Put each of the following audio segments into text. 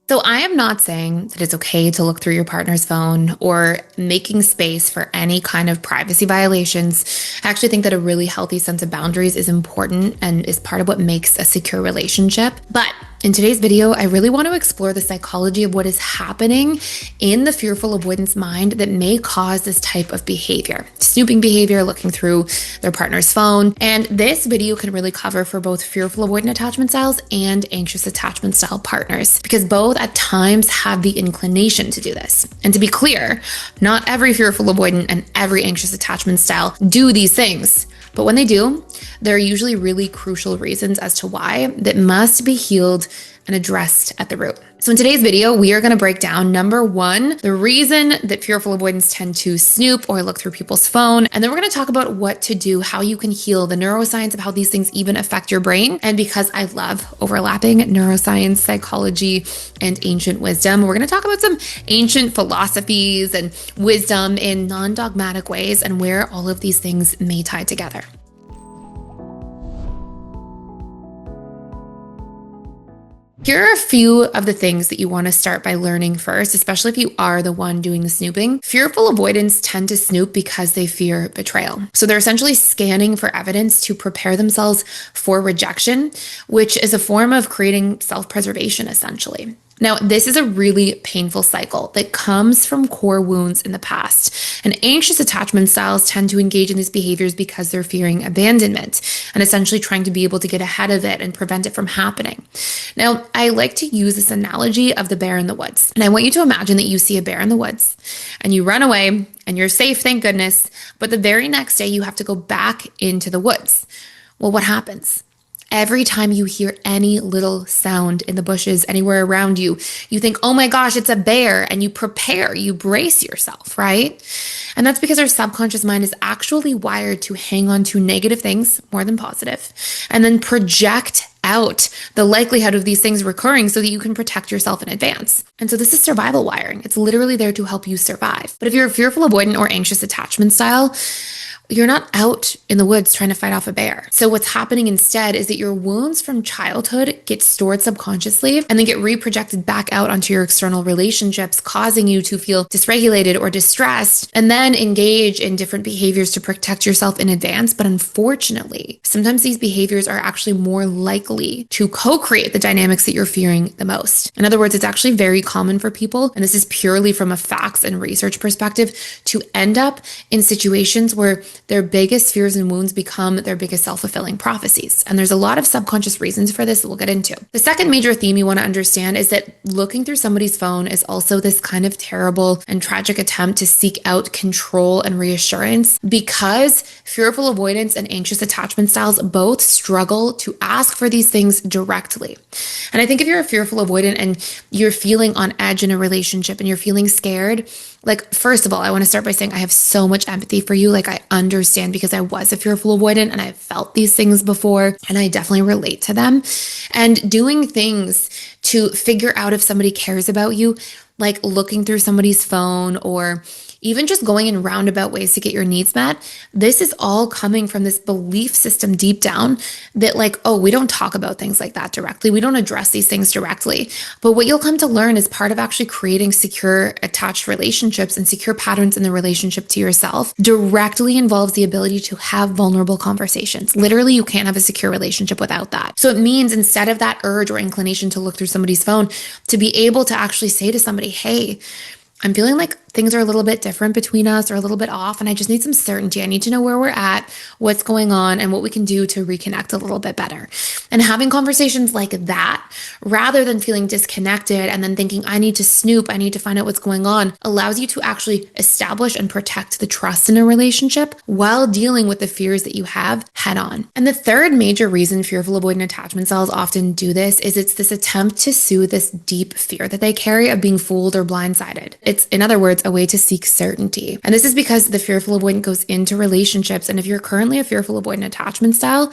So I am not saying that it's okay to look through your partner's phone or making space for any kind of privacy violations. I actually think that a really healthy sense of boundaries is important and is part of what makes a secure relationship. But in today's video, I really want to explore the psychology of what is happening in the fearful avoidance mind that may cause this type of behavior, snooping behavior, looking through their partner's phone. And this video can really cover for both fearful avoidant attachment styles and anxious attachment style partners, because both at times have the inclination to do this. And to be clear, not every fearful avoidant and every anxious attachment style do these things. But when they do, there are usually really crucial reasons as to why that must be healed and addressed at the root. So in today's video, we are going to break down number one, the reason that fearful avoidants tend to snoop or look through people's phone. And then we're going to talk about what to do, how you can heal, the neuroscience of how these things even affect your brain. And because I love overlapping neuroscience, psychology, and ancient wisdom, we're going to talk about some ancient philosophies and wisdom in non-dogmatic ways and where all of these things may tie together. Here are a few of the things that you want to start by learning first, especially if you are the one doing the snooping. Fearful avoidants tend to snoop because they fear betrayal. So they're essentially scanning for evidence to prepare themselves for rejection, which is a form of creating self-preservation, essentially. Now, this is a really painful cycle that comes from core wounds in the past. And anxious attachment styles tend to engage in these behaviors because they're fearing abandonment and essentially trying to be able to get ahead of it and prevent it from happening. Now, I like to use this analogy of the bear in the woods. And I want you to imagine that you see a bear in the woods and you run away and you're safe, thank goodness. But the very next day, you have to go back into the woods. Well, what happens? Every time you hear any little sound in the bushes anywhere around you, you think, oh my gosh, it's a bear, and you prepare, you brace yourself, right? And that's because our subconscious mind is actually wired to hang on to negative things more than positive, and then project out the likelihood of these things recurring so that you can protect yourself in advance. And so this is survival wiring. It's literally there to help you survive. But if you're a fearful avoidant or anxious attachment style, you're not out in the woods trying to fight off a bear. So what's happening instead is that your wounds from childhood get stored subconsciously and then get reprojected back out onto your external relationships, causing you to feel dysregulated or distressed, and then engage in different behaviors to protect yourself in advance. But unfortunately, sometimes these behaviors are actually more likely to co-create the dynamics that you're fearing the most. In other words, it's actually very common for people, and this is purely from a facts and research perspective, to end up in situations where their biggest fears and wounds become their biggest self-fulfilling prophecies. And there's a lot of subconscious reasons for this that we'll get into. The second major theme you want to understand is that looking through somebody's phone is also this kind of terrible and tragic attempt to seek out control and reassurance, because fearful avoidance and anxious attachment styles both struggle to ask for these things directly. And I think if you're a fearful avoidant and you're feeling on edge in a relationship and you're feeling scared, like, first of all, I want to start by saying I have so much empathy for you. Like, I understand, because I was a fearful avoidant and I've felt these things before, and I definitely relate to them. And doing things to figure out if somebody cares about you, like looking through somebody's phone or even just going in roundabout ways to get your needs met, this is all coming from this belief system deep down that, like, oh, we don't talk about things like that directly. We don't address these things directly. But what you'll come to learn is part of actually creating secure attached relationships and secure patterns in the relationship to yourself directly involves the ability to have vulnerable conversations. Literally, you can't have a secure relationship without that. So it means instead of that urge or inclination to look through somebody's phone, to be able to actually say to somebody, hey, I'm feeling like things are a little bit different between us or a little bit off, and I just need some certainty. I need to know where we're at, what's going on, and what we can do to reconnect a little bit better. And having conversations like that, rather than feeling disconnected and then thinking, I need to snoop, I need to find out what's going on, allows you to actually establish and protect the trust in a relationship while dealing with the fears that you have head on. And the third major reason fearful avoidant attachment styles often do this is it's this attempt to soothe this deep fear that they carry of being fooled or blindsided. It's, in other words, a way to seek certainty. And this is because the fearful avoidant goes into relationships. And if you're currently a fearful avoidant attachment style,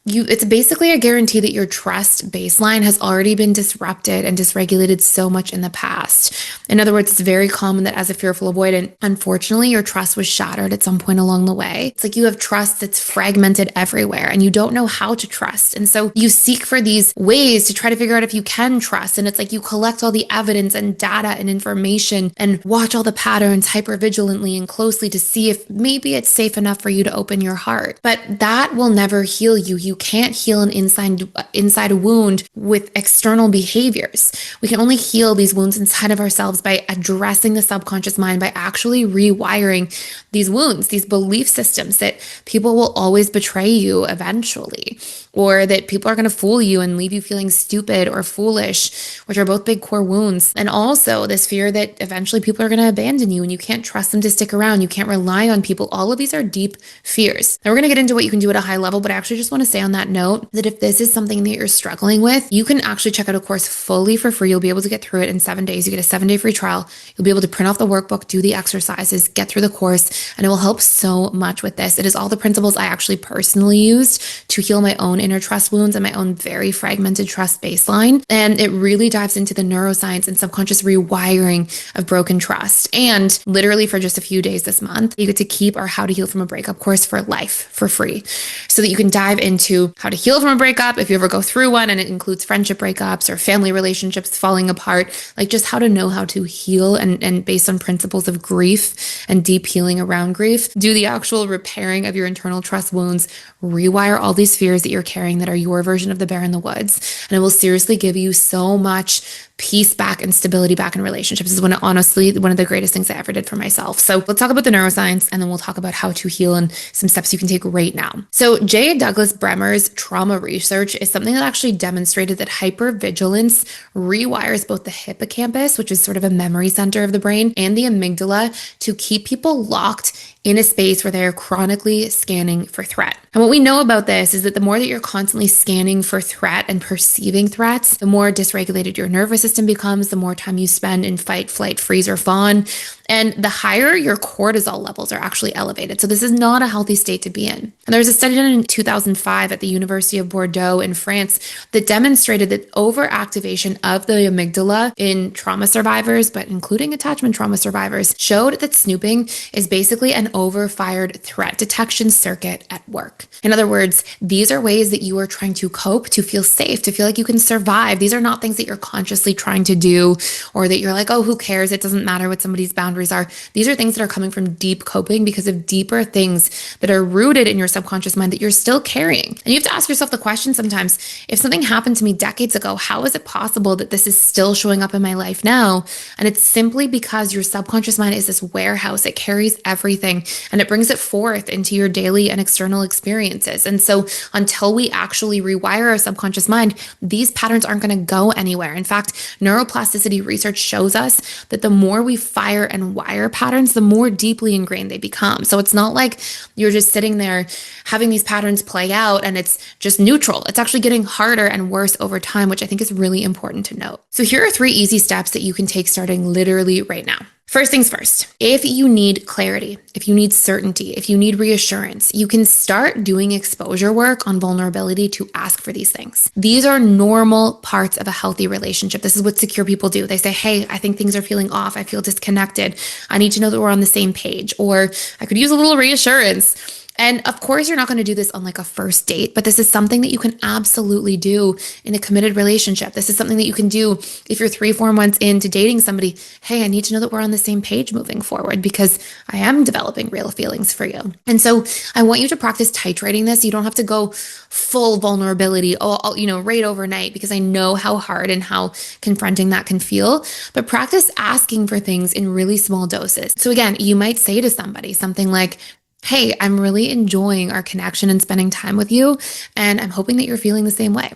It's basically a guarantee that your trust baseline has already been disrupted and dysregulated so much in the past. In other words, it's very common that as a fearful avoidant, unfortunately, your trust was shattered at some point along the way. It's like you have trust that's fragmented everywhere and you don't know how to trust. And so you seek for these ways to try to figure out if you can trust. And it's like you collect all the evidence and data and information and watch all the patterns hyper vigilantly and closely to see if maybe it's safe enough for you to open your heart. But that will never heal you. You can't heal an inside wound with external behaviors. We can only heal these wounds inside of ourselves by addressing the subconscious mind, by actually rewiring these wounds, these belief systems that people will always betray you eventually, or that people are going to fool you and leave you feeling stupid or foolish, which are both big core wounds. And also this fear that eventually people are going to abandon you and you can't trust them to stick around. You can't rely on people. All of these are deep fears. Now we're going to get into what you can do at a high level, but I actually just want to say on that note that if this is something that you're struggling with, you can actually check out a course fully for free. You'll be able to get through it in 7 days. You get a 7-day free trial. You'll be able to print off the workbook, do the exercises, get through the course, and it will help so much with this. It is all the principles I actually personally used to heal my own inner trust wounds and my own very fragmented trust baseline. And it really dives into the neuroscience and subconscious rewiring of broken trust. And literally for just a few days this month, you get to keep our How to Heal from a Breakup course for life for free, so that you can dive into how to heal from a breakup if you ever go through one, and it includes friendship breakups or family relationships falling apart, like just how to know how to heal and based on principles of grief and deep healing around grief, do the actual repairing of your internal trust wounds, rewire all these fears that you're carrying that are your version of the bear in the woods. And it will seriously give you so much peace back and stability back in relationships. This is honestly one of the greatest things I ever did for myself. So let's talk about the neuroscience, and then we'll talk about how to heal and some steps you can take right now. So J. Douglas Bremer's trauma research is something that actually demonstrated that hypervigilance rewires both the hippocampus, which is sort of a memory center of the brain, and the amygdala to keep people locked in a space where they're chronically scanning for threat. And what we know about this is that the more that you're constantly scanning for threat and perceiving threats, the more dysregulated your nervous system becomes, the more time you spend in fight, flight, freeze, or fawn, and the higher your cortisol levels are actually elevated. So this is not a healthy state to be in. And there was a study done in 2005 at the University of Bordeaux in France that demonstrated that overactivation of the amygdala in trauma survivors, but including attachment trauma survivors, showed that snooping is basically an overfired threat detection circuit at work. In other words, these are ways that you are trying to cope, to feel safe, to feel like you can survive. These are not things that you're consciously trying to do, or that you're like, oh, who cares? It doesn't matter what somebody's boundaries are. These are things that are coming from deep coping because of deeper things that are rooted in your subconscious mind that you're still carrying. And you have to ask yourself the question sometimes, if something happened to me decades ago, how is it possible that this is still showing up in my life now? And it's simply because your subconscious mind is this warehouse. It carries everything and it brings it forth into your daily and external experiences. And so until we actually rewire our subconscious mind, these patterns aren't going to go anywhere. In fact, neuroplasticity research shows us that the more we fire and wire patterns, the more deeply ingrained they become. So it's not like you're just sitting there having these patterns play out and it's just neutral. It's actually getting harder and worse over time, which I think is really important to note. So here are 3 easy steps that you can take starting literally right now. First things first, if you need clarity, if you need certainty, if you need reassurance, you can start doing exposure work on vulnerability to ask for these things. These are normal parts of a healthy relationship. This is what secure people do. They say, hey, I think things are feeling off. I feel disconnected. I need to know that we're on the same page, or I could use a little reassurance. And of course, you're not going to do this on like a first date, but this is something that you can absolutely do in a committed relationship. This is something that you can do if you're 3-4 months into dating somebody. Hey, I need to know that we're on the same page moving forward because I am developing real feelings for you. And so I want you to practice titrating this. You don't have to go full vulnerability, right overnight, because I know how hard and how confronting that can feel. But practice asking for things in really small doses. So again, you might say to somebody something like, hey, I'm really enjoying our connection and spending time with you, and I'm hoping that you're feeling the same way.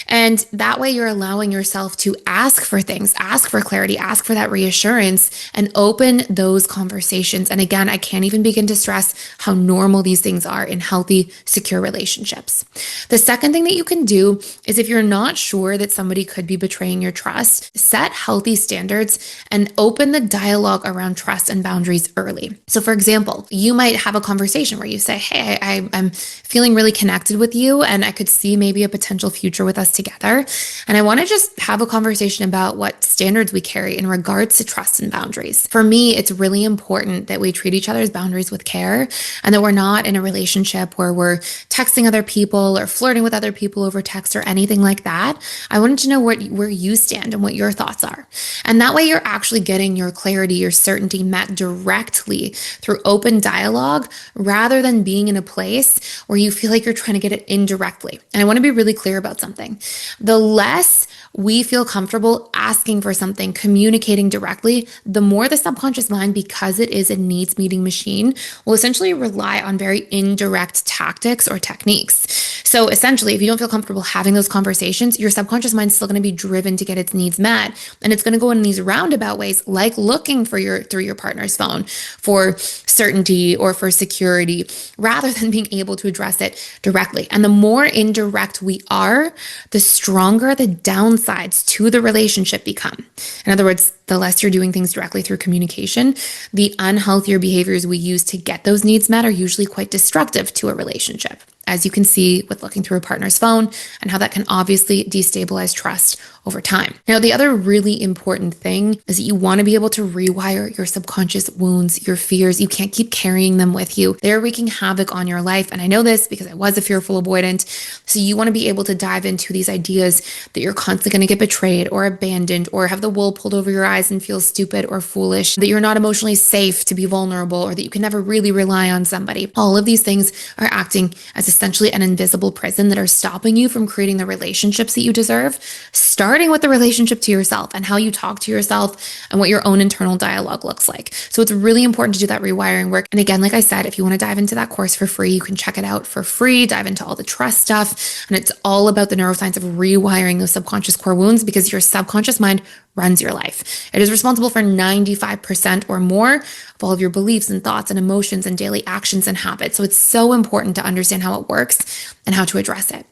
And that way you're allowing yourself to ask for things, ask for clarity, ask for that reassurance, and open those conversations. And again, I can't even begin to stress how normal these things are in healthy, secure relationships. The second thing that you can do is, if you're not sure that somebody could be betraying your trust, set healthy standards and open the dialogue around trust and boundaries early. So for example, you might have a conversation where you say, hey, I'm feeling really connected with you and I could see maybe a potential future with us together. And I want to just have a conversation about what standards we carry in regards to trust and boundaries. For me, it's really important that we treat each other's boundaries with care and that we're not in a relationship where we're texting other people or flirting with other people over text or anything like that. I wanted to know where you stand and what your thoughts are. And that way you're actually getting your clarity, your certainty met directly through open dialogue rather than being in a place where you feel like you're trying to get it indirectly. And I want to be really clear about something. The less we feel comfortable asking for something, communicating directly, the more the subconscious mind, because it is a needs meeting machine, will essentially rely on very indirect tactics or techniques. So essentially, if you don't feel comfortable having those conversations, your subconscious mind is still going to be driven to get its needs met. And it's going to go in these roundabout ways, like looking for through your partner's phone for certainty or for security, rather than being able to address it directly. And the more indirect we are, the stronger the downsides to the relationship become. In other words, the less you're doing things directly through communication, the unhealthier behaviors we use to get those needs met are usually quite destructive to a relationship, as you can see with looking through a partner's phone and how that can obviously destabilize trust over time. Now, the other really important thing is that you want to be able to rewire your subconscious wounds, your fears. You can't keep carrying them with you. They're wreaking havoc on your life. And I know this because I was a fearful avoidant. So you want to be able to dive into these ideas that you're constantly going to get betrayed or abandoned or have the wool pulled over your eyes and feel stupid or foolish, that you're not emotionally safe to be vulnerable, or that you can never really rely on somebody. All of these things are acting as essentially an invisible prison that are stopping you from creating the relationships that you deserve, starting with the relationship to yourself and how you talk to yourself and what your own internal dialogue looks like. So it's really important to do that rewiring work. And again, like I said, if you want to dive into that course for free, you can check it out for free, dive into all the trust stuff. And it's all about the neuroscience of rewiring those subconscious core wounds, because your subconscious mind runs your life. It is responsible for 95% or more of all of your beliefs and thoughts and emotions and daily actions and habits. So it's so important to understand how it works and how to address it.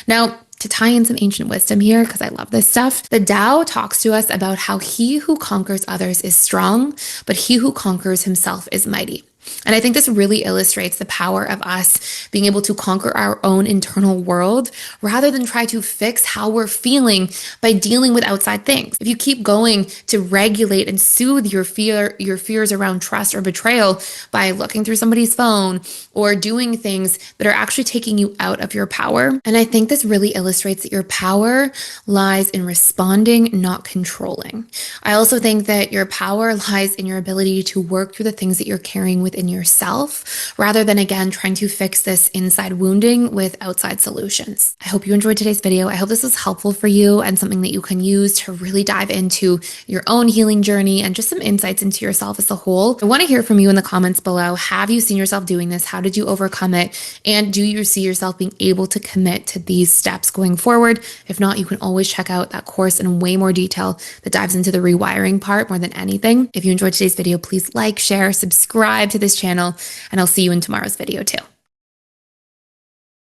Now, to tie in some ancient wisdom here, because I love this stuff, the Tao talks to us about how he who conquers others is strong, but he who conquers himself is mighty. And I think this really illustrates the power of us being able to conquer our own internal world rather than try to fix how we're feeling by dealing with outside things. If you keep going to regulate and soothe your fears around trust or betrayal by looking through somebody's phone or doing things that are actually taking you out of your power. And I think this really illustrates that your power lies in responding, not controlling. I also think that your power lies in your ability to work through the things that you're carrying within yourself, rather than, again, trying to fix this inside wounding with outside solutions. I hope you enjoyed today's video. I hope this was helpful for you and something that you can use to really dive into your own healing journey and just some insights into yourself as a whole. I want to hear from you in the comments below. Have you seen yourself doing this? How did you overcome it? And do you see yourself being able to commit to these steps going forward? If not, you can always check out that course in way more detail that dives into the rewiring part more than anything. If you enjoyed today's video, please like, share, subscribe to this channel, and I'll see you in tomorrow's video too.